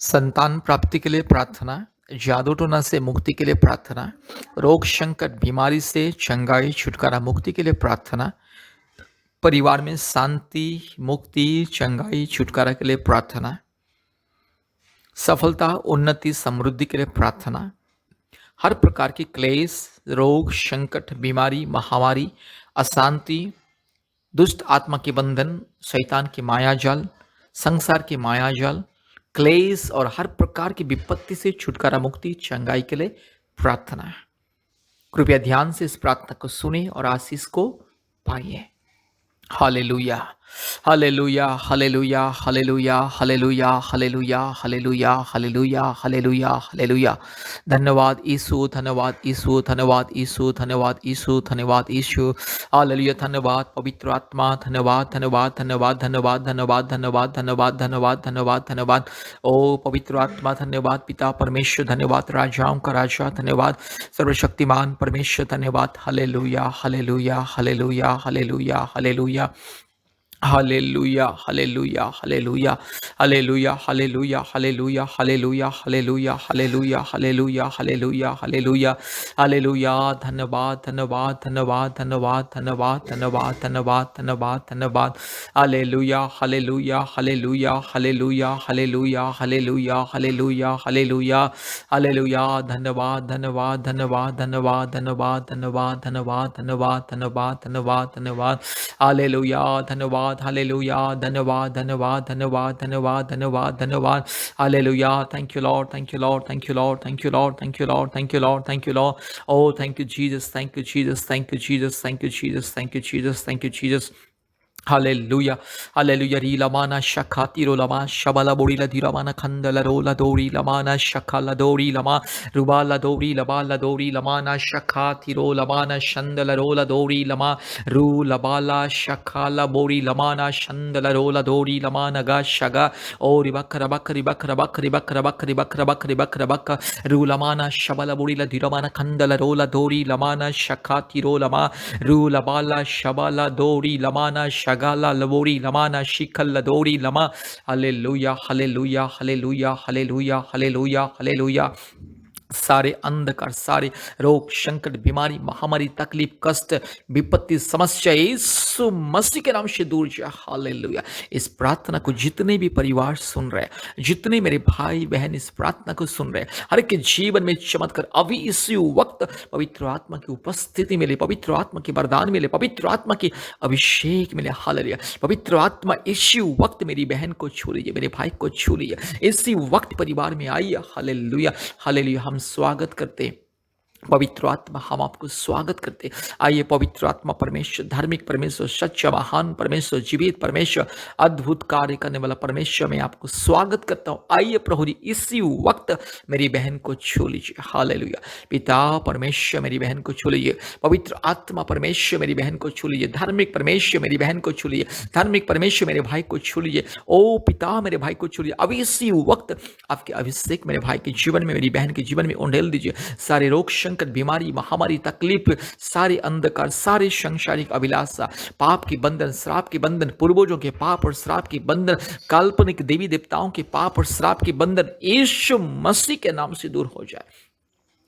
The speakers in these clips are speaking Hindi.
संतान प्राप्ति के लिए प्रार्थना, जादू टोना से मुक्ति के लिए प्रार्थना, रोग संकट बीमारी से चंगाई छुटकारा मुक्ति के लिए प्रार्थना, परिवार में शांति मुक्ति चंगाई छुटकारा के लिए प्रार्थना, सफलता उन्नति समृद्धि के लिए प्रार्थना, हर प्रकार की क्लेश रोग संकट बीमारी महामारी अशांति दुष्ट आत्मा के बंधन शैतान की मायाजाल संसार की मायाजाल क्लेश और हर प्रकार की विपत्ति से छुटकारा मुक्ति चंगाई के लिए प्रार्थना। कृपया ध्यान से इस प्रार्थना को सुने और आशीष को पाइए। Hallelujah hallelujah hallelujah hallelujah hallelujah hallelujah hallelujah hallelujah hallelujah hallelujah. धन्यवाद यीशु धन्यवाद यीशु धन्यवाद यीशु धन्यवाद यीशु धन्यवाद यीशु। हालेलुया धन्यवाद पवित्र आत्मा धन्यवाद धन्यवाद धन्यवाद धन्यवाद धन्यवाद धन्यवाद धन्यवाद धन्यवाद धन्यवाद धन्यवाद। ओ पवित्र आत्मा धन्यवाद पिता परमेश्वर धन्यवाद राजाओं का राजा धन्यवाद सर्वशक्तिमान परमेश्वर धन्यवाद। Hallelujah hallelujah hallelujah hallelujah hallelujah hallelujah hallelujah hallelujah hallelujah hallelujah hallelujah hallelujah hallelujah hallelujah hallelujah hallelujah hallelujah hallelujah. धन्यवाद धन्यवाद धन्यवाद धन्यवाद धन्यवाद धन्यवाद धन्यवाद धन्यवाद धन्यवाद। Hallelujah hallelujah hallelujah hallelujah hallelujah hallelujah hallelujah hallelujah hallelujah. धन्यवाद धन्यवाद धन्यवाद धन्यवाद धन्यवाद धन्यवाद धन्यवाद धन्यवाद धन्यवाद धन्यवाद धन्यवाद। हालेलुया धन्यवाद हालेलुया धन्यवाद धन्यवाद धन्यवाद धन्यवाद धन्यवाद धन्यवाद। Hallelujah thank you Lord thank you Lord thank you Lord thank you Lord thank you Lord thank you Lord thank you Lord. Oh thank you Jesus thank you Jesus thank you Jesus thank you Jesus thank you Jesus thank you Jesus. Hallelujah, hallelujah, Rila mana shakati rolama, Shabala borila diramana kandala rola dori lamana shakala dori lama, Rubala dori labala dori lamana shakati rolamana shandala rola dori lama, Ru labala shakala bori lamana shandala rola dori lamana gashaga, O ribakara bakari bakara bakari bakara bakari bakara bakari bakara baka, Ru lamana Shabala borila diramana kandala rola dori lamana shakati rolama, Ru labala Shabala dori lamana shagala labori lamana shikal ladori lama. Hallelujah hallelujah hallelujah hallelujah hallelujah hallelujah। सारे अंधकार सारे रोग संकट बीमारी महामारी तकलीफ कष्ट विपत्ति समस्या यीशु मसीह के नाम से दूर जाए। हालेलुया। इस प्रार्थना को जितने भी परिवार सुन रहे हैं जितने मेरे भाई बहन इस प्रार्थना को सुन रहे हैं हर एक के जीवन में चमत्कार अभी इसी वक्त पवित्र आत्मा की उपस्थिति मिले पवित्र आत्मा की वरदान मिले पवित्र आत्मा की अभिषेक मिले। हालेलुया। पवित्र आत्मा इसी वक्त मेरी बहन को छू लीजिए मेरे भाई को छू लीजिए इसी वक्त परिवार में आइए। Hallelujah hallelujah. हम स्वागत करते हैं पवित्र आत्मा हम आपको स्वागत करते। आइए पवित्र आत्मा परमेश्वर धार्मिक परमेश्वर सच्चा महान परमेश्वर जीवित परमेश्वर अद्भुत कार्य करने वाला परमेश्वर मैं आपको स्वागत करता हूँ। आइए प्रभु जी इसी वक्त मेरी बहन को छू लीजिए। हालेलुया। पिता परमेश्वर मेरी बहन को छू लीजिए पवित्र आत्मा परमेश्वर मेरी बहन को छू लीजिए धार्मिक परमेश्वर मेरी बहन को छू लीजिए धार्मिक परमेश्वर मेरे भाई को छू लीजिए। ओ पिता मेरे भाई को छू लीजिए अभी इसी वक्त आपके अभिषेक मेरे भाई के जीवन में मेरी बहन के जीवन में उंडेल दीजिए। सारे रोग संकट बीमारी महामारी तकलीफ सारे अंधकार सारे संसारिक अभिलाषा पाप के बंधन श्राप के बंधन पूर्वजों के पाप और श्राप के बंधन काल्पनिक देवी देवताओं के पाप और श्राप के बंधन यीशु मसीह के नाम से दूर हो जाए।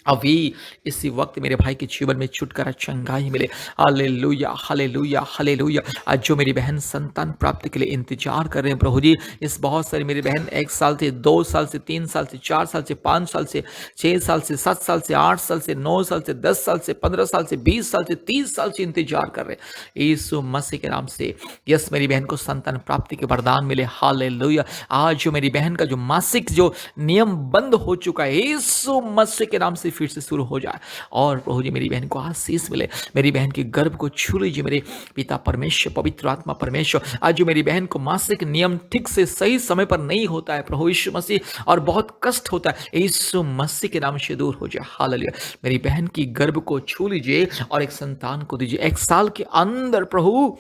अभी इसी वक्त मेरे भाई के जीवन में छुटकारा चंगाई मिले। Hallelujah hallelujah hallelujah. आज जो मेरी बहन संतान प्राप्ति के लिए इंतजार कर रहे हैं प्रभु जी इस बहुत सारी मेरी बहन 1 साल से 2 साल से 3 साल से 4 साल से 5 साल से 6 साल से 7 साल से 8 साल से 9 साल से 10 साल से 15 साल से 20 साल से 30 साल से इंतजार कर रहे हैं यीशु मसीह के नाम से। यस मेरी बहन को संतान प्राप्ति के वरदान मिले। हालेलुया। आज जो मेरी बहन का जो मासिक जो नियम बंद हो चुका है यीशु मसीह के नाम से फिर से शुरू हो जाए और प्रभु जी मेरी बहन को आशीष मिले। मेरी बहन के गर्भ को छू लीजिए मेरे पिता परमेश्वर पवित्र आत्मा परमेश्वर। आज जो मेरी बहन को मासिक नियम ठीक से सही समय पर नहीं होता है प्रभु यीशु मसीह और बहुत कष्ट होता है यीशु मसीह के नाम से दूर हो जाए। हालेलुया। मेरी बहन की गर्भ को छू लीजिए और एक संतान को दीजिए 1 साल के अंदर प्रभु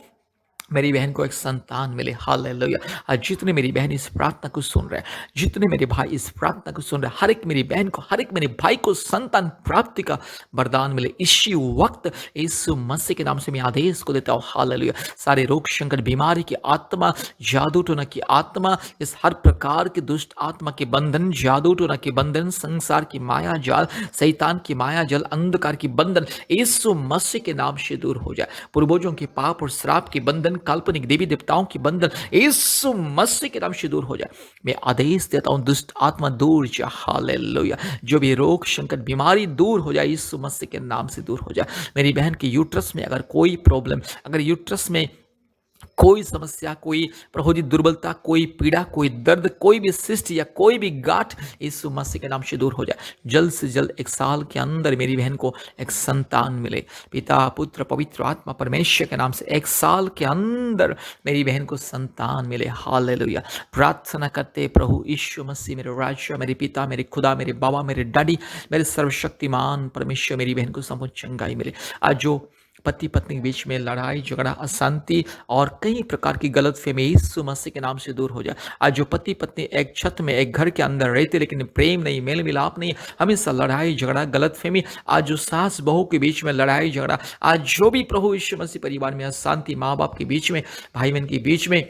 मेरी बहन को एक संतान मिले, हालेलुया। आज जितने मेरी बहन इस प्रार्थना को सुन रहे हैं, जितने मेरे भाई इस प्रार्थना को सुन रहे हैं, हर एक मेरी बहन को, हर एक मेरे भाई को संतान प्राप्ति का वरदान मिले इसी वक्त। यीशु मसीह के नाम से मैं आदेश को देता हूँ, हालेलुया। सारे रोग संकट बीमारी की आत्मा, जादू टोना की आत्मा, इस हर प्रकार के दुष्ट आत्मा के बंधन, जादू टोना के बंधन, संसार की माया जाल, शैतान की माया जाल, अंधकार की बंधन यीशु मसीह के नाम से दूर हो जाए। पूर्वजों के पाप और श्राप के बंधन, काल्पनिक देवी देवताओं की बंधन यीशु मसीह के नाम से दूर हो जाए। मैं आदेश देता हूं, दुष्ट आत्मा दूर जा, हालेलुया। जो भी रोग संकट बीमारी दूर हो जाए, यीशु मसीह के नाम से दूर हो जाए। मेरी बहन के यूट्रस में अगर कोई प्रॉब्लम, अगर यूट्रस में कोई समस्या, कोई प्रभु जी दुर्बलता, कोई पीड़ा, कोई दर्द, कोई भी शिष्ट या कोई भी गांठ यीशु मसीह के नाम से दूर हो जाए। जल्द से जल्द 1 साल के अंदर मेरी बहन को एक संतान मिले। पिता पुत्र पवित्र आत्मा परमेश्वर के नाम से 1 साल के अंदर मेरी बहन को संतान मिले, हालेलुया। प्रार्थना करते प्रभु यीशु मसीह, मेरे राजा, मेरे पिता, मेरे खुदा, मेरे बाबा, मेरे डैडी, मेरे सर्वशक्तिमान परमेश्वर, मेरी बहन को संपूर्ण चंगाई मिले। आज जो पति पत्नी के बीच में लड़ाई झगड़ा, अशांति और कई प्रकार की गलतफहमी यीशु मसीह के नाम से दूर हो जाए। आज जो पति पत्नी एक छत में, एक घर के अंदर रहते लेकिन प्रेम नहीं, मेल मिलाप नहीं, हमेशा लड़ाई झगड़ा, गलतफहमी, आज जो सास बहू के बीच में लड़ाई झगड़ा, आज जो भी प्रभु यीशु मसीह परिवार में अशांति, माँ बाप के बीच में, भाई बहन के बीच में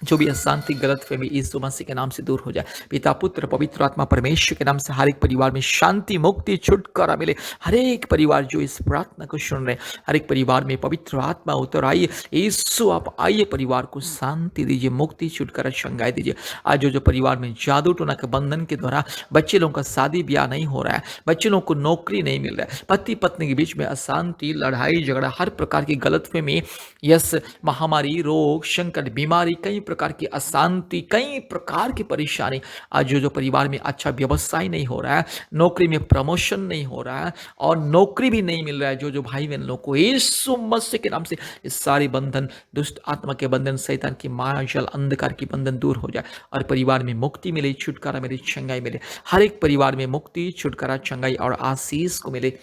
जो भी अशांति गलतफहमी यीशु मसीह के नाम से दूर हो जाए। पिता पुत्र पवित्र आत्मा परमेश्वर के नाम से हर एक परिवार में शांति, मुक्ति, छुटकारा मिले। हर एक परिवार जो इस प्रार्थना को सुन रहे हैं, हर एक परिवार में पवित्र आत्मा उतर आइए। यीशु आप आइए, परिवार को शांति दीजिए, मुक्ति, छुटकारा, चंगाई दीजिए। आज जो परिवार में जादू टोना के बंधन के द्वारा बच्चे लोगों का शादी ब्याह नहीं हो रहा है, बच्चे लोगों को नौकरी नहीं मिल रहा है, पति पत्नी के बीच में अशांति, लड़ाई झगड़ा, हर प्रकार की गलतफहमी, यस, महामारी, रोग संकट, बीमारी, कई प्रकार की अशांति, कई प्रकार की परेशानी, आज जो परिवार में अच्छा व्यवसाय नहीं हो रहा है, नौकरी में प्रमोशन नहीं हो रहा है और नौकरी भी नहीं मिल रहा है, जो भाई बहन लोग को यीशु मसीह के नाम से इस सारे बंधन, दुष्ट आत्मा के बंधन, शैतान की माया जाल, अंधकार की बंधन दूर हो जाए और परिवार में मुक्ति मिले, छुटकारा मिले, चंगाई मिले। हर एक परिवार में मुक्ति, छुटकारा, चंगाई और आशीष को मिले।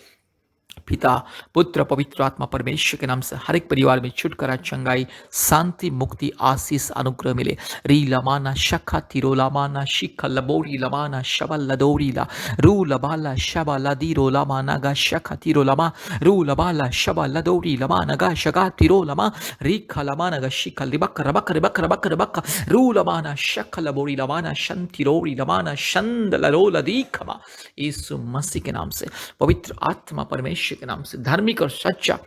पिता पुत्र पवित्र आत्मा परमेश्वर के नाम से हर एक परिवार में छुटकारा, चंगाई, शांति, मुक्ति, आशीष, अनुग्रह मिले। री लमाना शखा तिरो लमाना शिखा लबोरी लमाना शबा लदोरी ला रू लबाला शबा लदीरो लमाना गा शखा तिरो लमा रू लबाला शबा लदोरी लमाना गा शगा तिरो लमा रीखा लमाना गा शिखा लिबक रबक रबक रबक रबक रू लमाना शखा लबोरी लमाना शंतिरोरी लमाना शंद लरो लदीखमा। यीशु मसीह के नाम से, पवित्र आत्मा परमेश्वर के नाम से, धार्मिक और सच्चा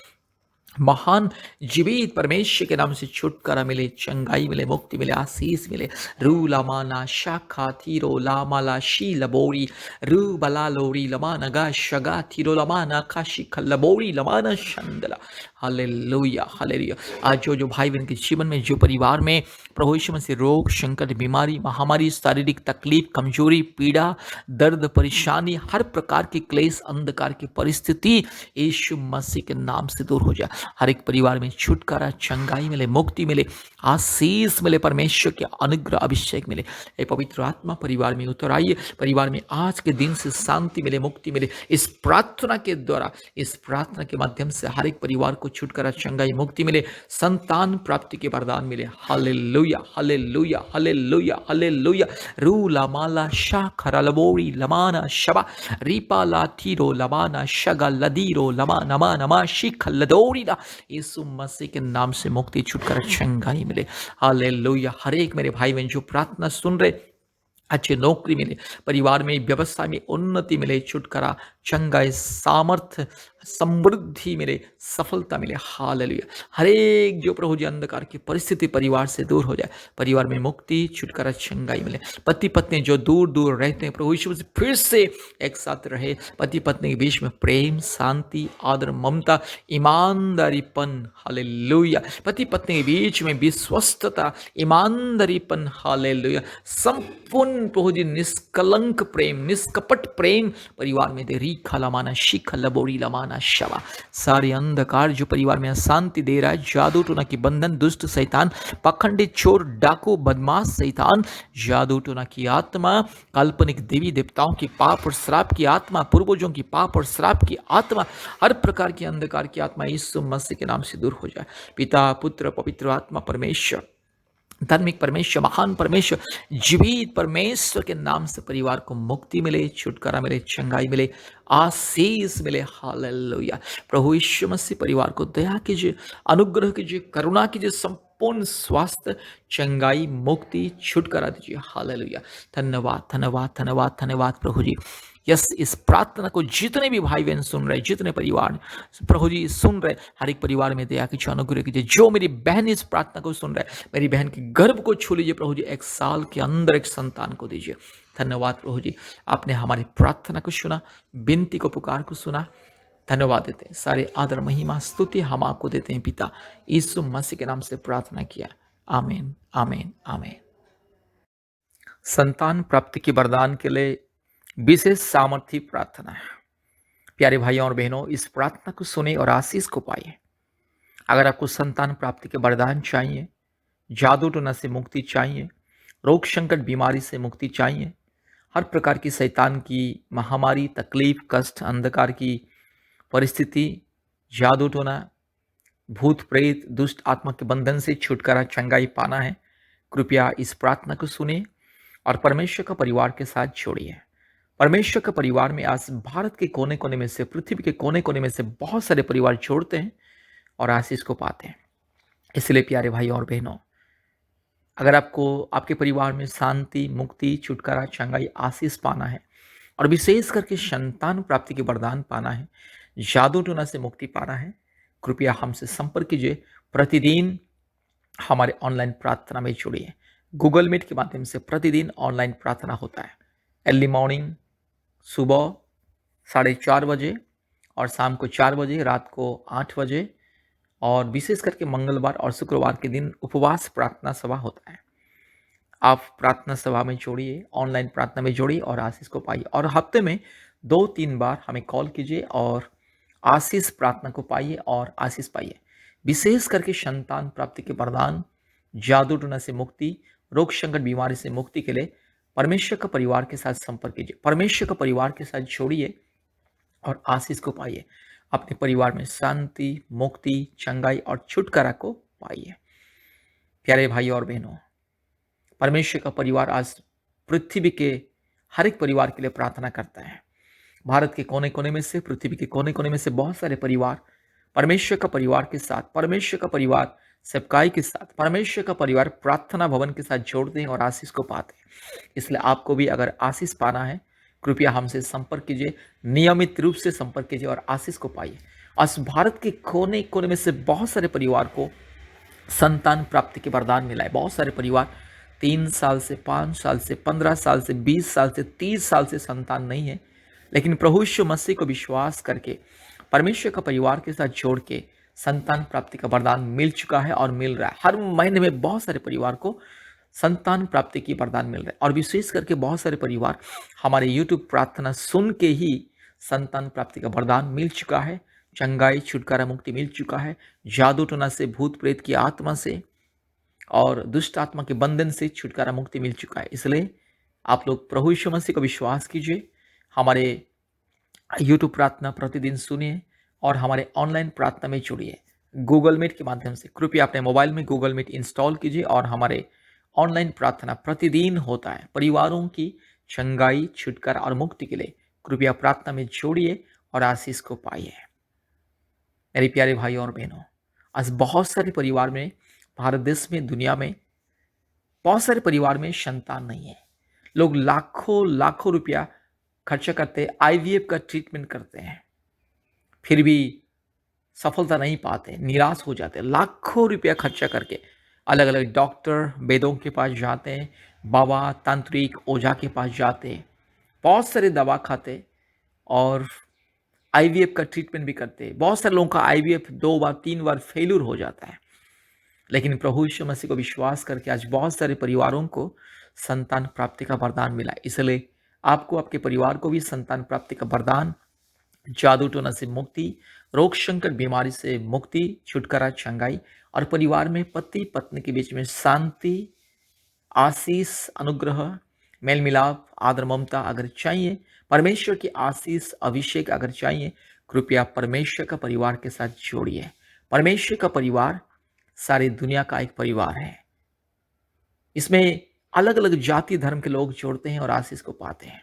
महान जीवित परमेश्वर के नाम से छुटकारा मिले, चंगाई मिले, मुक्ति मिले, आशीष मिले। रू लमाना शाखा थीरो लामाला शी लबोरी रू बला लोरी लमाना गा शगा थीरो लमाना काशी खलबोरी लमाना शंदला। Hallelujah, hallelujah. आज जो भाई बहन के जीवन में, जो परिवार में प्रभु यीशु मसीह रोग संकट, बीमारी, महामारी, शारीरिक तकलीफ, कमजोरी, पीड़ा, दर्द, परेशानी, हर प्रकार की क्लेश, अंधकार की परिस्थिति यीशु मसीह के नाम से दूर हो जाए। हर एक परिवार में छुटकारा, चंगाई मिले, मुक्ति मिले, आशीष मिले, परमेश्वर के अनुग्रह, अभिषेक मिले। ये पवित्र आत्मा परिवार में उतर आइए, परिवार में आज के दिन से शांति मिले, मुक्ति मिले। इस प्रार्थना के द्वारा, इस प्रार्थना के माध्यम से हर एक परिवार को छुटकारा, चंगाई, मुक्ति मिले, संतान प्राप्ति के वरदान मिले। Hallelujah, hallelujah, hallelujah, hallelujah. रू लमाला शा खरलबोरी लमाना शबा रीपा लाथीरो लमाना शगा लदीरो लमा नमा नमा शिख लदोरी। यीशु मसीह के नाम से मुक्ति, छुटकारा, चंगाई मिले। हालेलुया। हर एक मेरे भाई बहन जो प्रार्थना सुन रहे, अच्छी नौकरी मिले, परिवार में व्यवस्था में उन्नति मिले, छुटकारा, चंगाई, सामर्थ्य, समृद्धि मिले, सफलता मिले। हालेलुया। हर एक जो प्रभु जी अंधकार की परिस्थिति परिवार से दूर हो जाए, परिवार में मुक्ति, छुटकारा, चंगाई मिले। पति पत्नी जो दूर दूर रहते हैं, प्रभु यीशु से फिर से एक साथ रहे। पति पत्नी के बीच में प्रेम, शांति, आदर, ममता, ईमानदारीपन। हालेलुया। पति पत्नी के बीच में विश्वस्तता, ईमानदारीपन। हालेलुया। संपूर्ण प्रभु जी निष्कलंक प्रेम, निष्कपट प्रेम परिवार में दे। री शीखा लबोरी लमाना शवा। सारे अंधकार जो परिवार में अशांति दे रहा है, जादू टोना की बंधन, दुष्ट शैतान, पखंडी चोर, डाकू, बदमाश शैतान, जादू टोना की आत्मा, काल्पनिक देवी देवताओं की पाप और श्राप की आत्मा, पूर्वजों की पाप और श्राप की आत्मा, हर प्रकार की अंधकार की आत्मा यीशु मसीह के नाम से दूर हो जाए। पिता, पुत्र, पवित्र आत्मा, परमेश्वर, धार्मिक परमेश्वर, महान परमेश्वर, जीवित परमेश्वर के नाम से परिवार को मुक्ति मिले, छुटकारा मिले, चंगाई मिले, आशीष मिले। हालेलुया। प्रभु यीशु मसीह परिवार को दया कीजिए, अनुग्रह कीजिए, करुणा कीजिए, संपूर्ण स्वास्थ्य, चंगाई, मुक्ति, छुटकारा दीजिए। हालेलुया। धन्यवाद, धन्यवाद, धन्यवाद, धन्यवाद प्रभु जी। यस, इस प्रार्थना को जितने भी भाई बहन सुन रहे, जितने परिवार प्रभु जी सुन रहे, हर एक परिवार में दया कीजिए, अनुग्रह कीजिए। जो मेरी बहन इस प्रार्थना को सुन रहे, मेरी बहन के गर्भ को छू लीजिए प्रभु जी, 1 साल के अंदर एक संतान को दीजिए। धन्यवाद प्रभु जी, आपने हमारी प्रार्थना को सुना, विनती को, पुकार को सुना। धन्यवाद देते हैं, सारे आदर महिमा स्तुति हम आपको देते हैं पिता, यीशु मसीह के नाम से प्रार्थना किया। आमीन, आमीन, आमीन। संतान प्राप्ति के वरदान के लिए विशेष सामर्थ्य प्रार्थना है। प्यारे भाइयों और बहनों, इस प्रार्थना को सुने और आशीष को पाइए। अगर आपको संतान प्राप्ति के वरदान चाहिए, जादू टोना से मुक्ति चाहिए, रोग संकट बीमारी से मुक्ति चाहिए, हर प्रकार की शैतान की महामारी, तकलीफ, कष्ट, अंधकार की परिस्थिति, जादू टोना, भूत प्रेत, दुष्ट आत्मा के बंधन से छुटकारा, चंगाई पाना है, कृपया इस प्रार्थना को सुने और परमेश्वर का परिवार के साथ जोड़िए। परमेश्वर के परिवार में आज भारत के कोने कोने में से, पृथ्वी के कोने कोने में से बहुत सारे परिवार जोड़ते हैं और आशीष को पाते हैं। इसलिए प्यारे भाइयों और बहनों, अगर आपको आपके परिवार में शांति, मुक्ति, छुटकारा, चंगाई, आशीष पाना है और विशेष करके संतान प्राप्ति के वरदान पाना है, जादू टोना से मुक्ति पाना है, कृपया हमसे संपर्क कीजिए। प्रतिदिन हमारे ऑनलाइन प्रार्थना में जुड़िए। गूगल मीट के माध्यम से प्रतिदिन ऑनलाइन प्रार्थना होता है। अर्ली मॉर्निंग, सुबह 4:30 बजे और शाम को 4 बजे, रात को 8 बजे, और विशेष करके मंगलवार और शुक्रवार के दिन उपवास प्रार्थना सभा होता है। आप प्रार्थना सभा में जोड़िए, ऑनलाइन प्रार्थना में जोड़िए और आशीष को पाइए। और हफ्ते में 2-3 बार हमें कॉल कीजिए और आशीष प्रार्थना को पाइए और आशीष पाइए। विशेष करके संतान प्राप्ति के वरदान, जादू टोना से मुक्ति, रोग संकट बीमारी से मुक्ति के लिए परमेश्वर का परिवार के साथ संपर्क कीजिए, परमेश्वर का परिवार के साथ जोड़िए और आशीष को पाइए। अपने परिवार में शांति, मुक्ति, चंगाई और छुटकारा को पाइए। प्यारे भाई और बहनों, परमेश्वर का परिवार आज पृथ्वी के हर एक परिवार के लिए प्रार्थना करता है। भारत के कोने कोने में से, पृथ्वी के कोने कोने में से बहुत सारे परिवार परमेश्वर का परिवार के साथ, परमेश्वर का परिवार सेवकाई के साथ, परमेश्वर का परिवार प्रार्थना भवन के साथ जोड़ते हैं और आशीष को पाते हैं। इसलिए आपको भी अगर आशीष पाना है, कृपया हमसे संपर्क कीजिए, नियमित रूप से संपर्क कीजिए और आशीष को पाइए। आज भारत के कोने कोने में से बहुत सारे परिवार को संतान प्राप्ति के वरदान मिला है। बहुत सारे परिवार 3 साल से, 5 साल से, 15 साल से, 20 साल से, 30 साल से संतान नहीं है, लेकिन प्रभु यीशु मसीह को विश्वास करके परमेश्वर का परिवार के साथ जोड़ के संतान प्राप्ति का वरदान मिल चुका है और मिल रहा है। हर महीने में बहुत सारे परिवार को संतान प्राप्ति की वरदान मिल रहा है और विशेष करके बहुत सारे परिवार हमारे यूट्यूब प्रार्थना सुन के ही संतान प्राप्ति का वरदान मिल चुका है, चंगाई, छुटकारा, मुक्ति मिल चुका है, जादू टोना से, भूत प्रेत की आत्मा से और दुष्ट आत्मा के बंधन से छुटकारा, मुक्ति मिल चुका है। इसलिए आप लोग प्रभु यीशु मसीह को विश्वास कीजिए, हमारे यूट्यूब प्रार्थना प्रतिदिन सुनिए और हमारे ऑनलाइन प्रार्थना में जुड़िए। गूगल मीट के माध्यम से कृपया अपने मोबाइल में गूगल मीट इंस्टॉल कीजिए और हमारे ऑनलाइन प्रार्थना प्रतिदिन होता है। परिवारों की चंगाई, छुटकारा और मुक्ति के लिए कृपया प्रार्थना में जोड़िए और आशीष को पाइए। मेरे प्यारे भाइयों और बहनों, आज बहुत सारे परिवार में, भारत देश में, दुनिया में बहुत सारे परिवार में संतान नहीं है। लोग लाखों लाखों रुपया खर्चा करते, आईवीएफ का ट्रीटमेंट करते हैं, फिर भी सफलता नहीं पाते, निराश हो जाते। लाखों रुपया खर्चा करके अलग अलग डॉक्टर, वेदों के पास जाते हैं, बाबा, तांत्रिक, ओझा के पास जाते, बहुत सारे दवा खाते और आईवीएफ का ट्रीटमेंट भी करते। बहुत सारे लोगों का आईवीएफ 2 बार 3 बार फेल्यूर हो जाता है, लेकिन प्रभु यीशु मसीह को विश्वास करके आज बहुत सारे परिवारों को संतान प्राप्ति का वरदान मिला। इसलिए आपको, आपके परिवार को भी संतान प्राप्ति का वरदान जादू टोना से मुक्ति, रोग संकट बीमारी से मुक्ति, छुटकारा, चंगाई और परिवार में पति पत्नी के बीच में शांति, आशीष, अनुग्रह, मेल मिलाप, आदर ममता अगर चाहिए, परमेश्वर की आशीष अभिषेक अगर चाहिए, कृपया परमेश्वर का परिवार के साथ जोड़िए। परमेश्वर का परिवार सारी दुनिया का एक परिवार है। इसमें अलग अलग जाति धर्म के लोग जोड़ते हैं और आशीष को पाते हैं,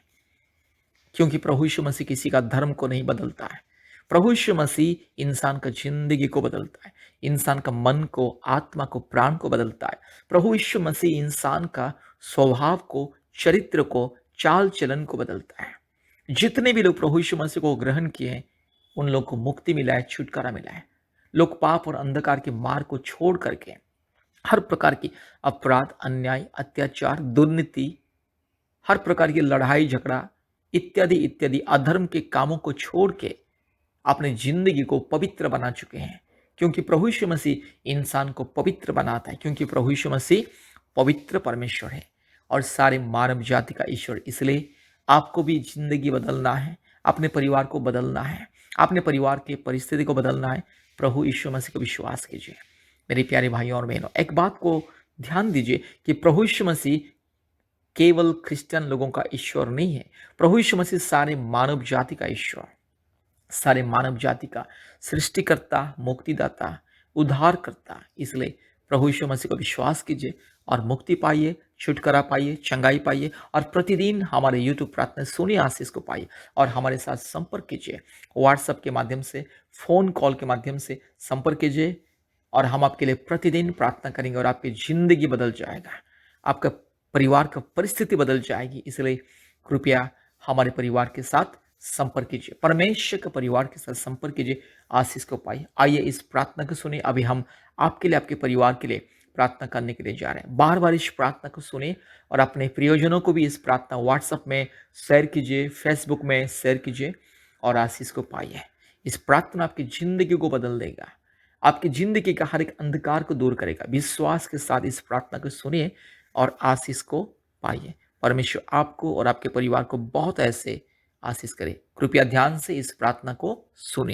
क्योंकि प्रभु यीशु मसीह किसी का धर्म को नहीं बदलता है। प्रभु यीशु मसीह इंसान का जिंदगी को बदलता है, इंसान का मन को, आत्मा को, प्राण को बदलता है। प्रभु यीशु मसीह इंसान का स्वभाव को, चरित्र को, चाल चलन को बदलता है। जितने भी लोग प्रभु यीशु मसीह को ग्रहण किए हैं, उन लोग को मुक्ति मिला है, छुटकारा मिला है। लोग पाप और अंधकार के मार्ग को छोड़ करके हर प्रकार की अपराध, अन्याय, अत्याचार, दुर्नीति, हर प्रकार की लड़ाई झगड़ा इत्यादि इत्यादि अधर्म के कामों को छोड़ के अपनी जिंदगी को पवित्र बना चुके हैं, क्योंकि प्रभु यीशु मसीह इंसान को पवित्र बनाता है, क्योंकि प्रभु यीशु मसीह पवित्र परमेश्वर है और सारे मानव जाति का ईश्वर। इसलिए आपको भी जिंदगी बदलना है, अपने परिवार को बदलना है, अपने परिवार की परिस्थिति को बदलना है। प्रभु यीशु मसीह को विश्वास कीजिए। मेरे प्यारे भाइयों और बहनों, एक बात को ध्यान दीजिए कि प्रभु यीशु मसीह केवल क्रिश्चियन लोगों का ईश्वर नहीं है। प्रभु यीशु मसीह सारे मानव जाति का ईश्वर, सारे मानव जाति का सृष्टिकर्ता, मुक्तिदाता, उद्धारकर्ता। इसलिए प्रभु यीशु मसीह को विश्वास कीजिए और मुक्ति पाइए, छुटकारा पाइए, चंगाई पाइए और प्रतिदिन हमारे यूट्यूब प्रार्थना सुनिए, आशीष को पाइए और हमारे साथ संपर्क कीजिए। व्हाट्सएप के माध्यम से, फोन कॉल के माध्यम से संपर्क कीजिए और हम आपके लिए प्रतिदिन प्रार्थना करेंगे और आपकी जिंदगी बदल जाएगा, आपका परिवार का परिस्थिति बदल जाएगी। इसलिए कृपया हमारे परिवार के साथ संपर्क कीजिए, परमेश्वर के परिवार के साथ संपर्क कीजिए, आशीष को पाइए। आइए इस प्रार्थना को सुनिए। अभी हम आपके लिए, आपके परिवार के लिए प्रार्थना करने के लिए जा रहे हैं। बार बार इस प्रार्थना को सुनिए और अपने प्रियजनों को भी इस प्रार्थना व्हाट्सएप में शेयर कीजिए, फेसबुक में शेयर कीजिए और आशीष को पाइए। इस प्रार्थना आपकी जिंदगी को बदल देगा, आपकी जिंदगी का हर एक अंधकार को दूर करेगा। विश्वास के साथ इस प्रार्थना को सुनिए और आशीष को पाइए। परमेश्वर आपको और आपके परिवार को बहुत ऐसे आशीष करे। कृपया ध्यान से इस प्रार्थना को सुनिए।